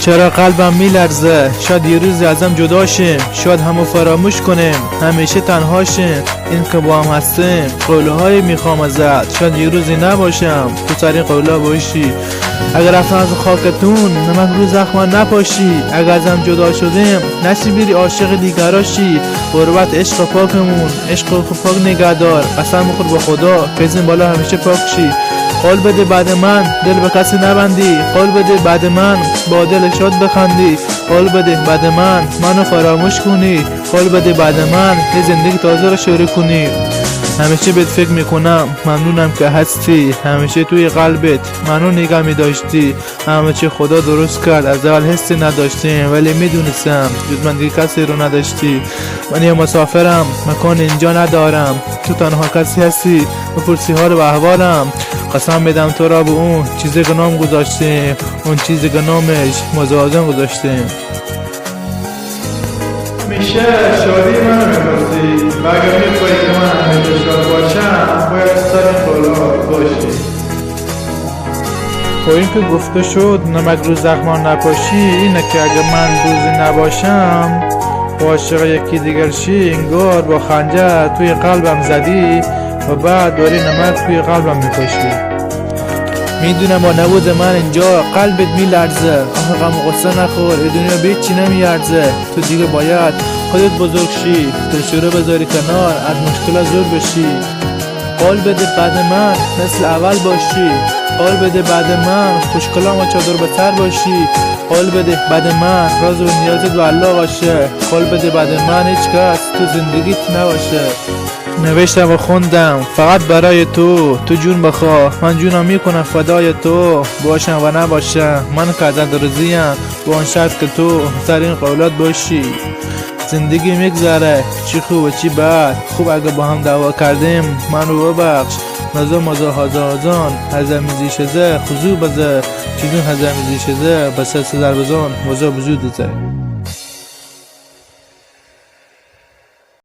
چرا قلبم میلرزه؟ شاید یه روزی ازم جدا شیم، شاید همو فراموش کنیم، همیشه تنها شیم. این که با هم هستیم قولهای میخوام ازت، شاید یه روزی نباشم تو سر این قولا باشی. اگر رفتم از خاکتون نمک رو زخم نپاشی، اگر ازم جدا شدیم نشی بری عاشق دیگراشی. قربت عشق پاکمون، عشق پاک نگهدار، قسم بخور با خدا که از این بالا همیشه پاک شی. قول بده بعد من دل به کسی نبندی، قول بده بعد من با دل شاد بخندی، قول بده بعد من منو فراموش کنی، قول بده بعد من یه زندگی تازه رو شروع کنی. همیشه بهت فکر میکنم، ممنونم که هستی، همیشه توی قلبت منو نگه میداشتی. همه چی خدا درست کرد، از اول حسی نداشتیم ولی میدونستم جز من دیگه کسی رو نداشتی. من یه مسافرم، مکان اینجا ندارم، تو تنها کسی هستی، بپرسی حال و احوالم. قسم بدم تو را به اون چیزی که نام گذاشتیم، اون چیزی که نامش مزاحم گذاشتیم. میشه شادی منو می‌پرسی و اگر می‌خوای که من همیشه شاد باشم باید سر این قولا باشی. خب این که گفته شد نمک رو زخمان نپاشی، اینه که اگر من روزی نباشم عاشق یکی دیگر شی، انگار با خنجر توی قلبم زدی و بعد داری نمک توی قلبم میپاشی. میدونم با نبود من اینجا قلبت میلرزه، آخه غم و غصه نخور، ای دنیا به چی نمیارزه. تو دیگه باید خودت بزرگ شی، دلشو رو بذاری کنار، از مشکلات زور بشی. قول بده بعد من مثل اول باشی، قول بده بعد من خوشکلام و چادر به سر باشی، قول بده بعد من راز و نیازت به الله باشه، قول بده بعد من هیچ کس تو زندگیت نباشه. نوشتم و خوندم فقط برای تو، تو جون بخواه من جونم میکنم فدای تو، باشم و نباشم من که ازت راضیم، با آن شرط که تو سر این قولات باشی. زندگی میگذره چی خوب و چی بد، خوب اگه با هم دعوا کردیم منو ببخش. نزا مزا هزازان هزمیزی شده خضو بزه، چیزون هزمیزی شده بسه سزر بزان وزا بزود زه.